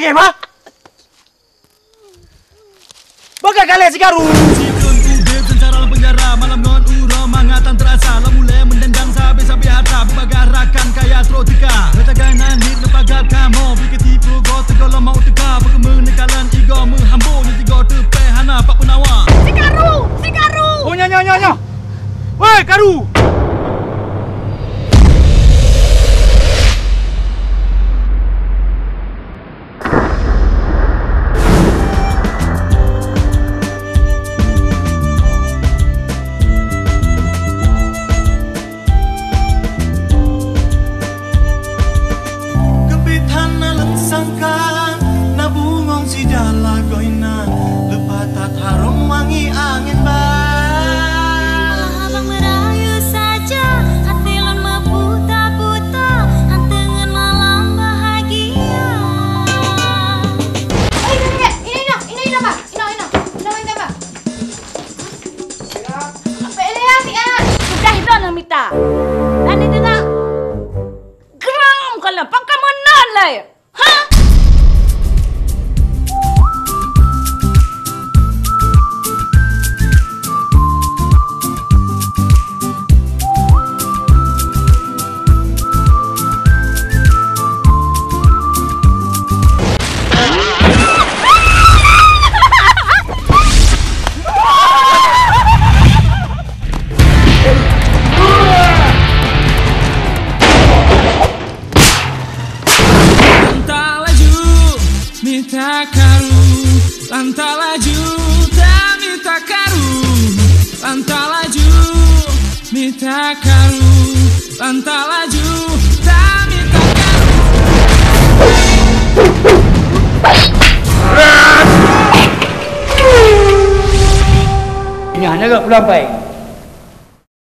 lagi, ha? Bakal kalian sekarang. Sikun udip secara penjara malam non uro mangatan terasa lamule mendendang sabi-sabi harta berbagarakan kaya trotika ketagangan hit lepagat kamu pikir tipu go tegolo mau teka berkemeng nekalan ego menghambur ni tiga tepe hana pak penawa Si Karu! Oh, nya. Woi, Karu. Dan itu nak geram kalau pakai mana lah ya? Ha? Lantah laju, tak minta karu. Lantah laju, minta karu. Lantah laju, tak minta karu. Ini hanya agak pelan baik.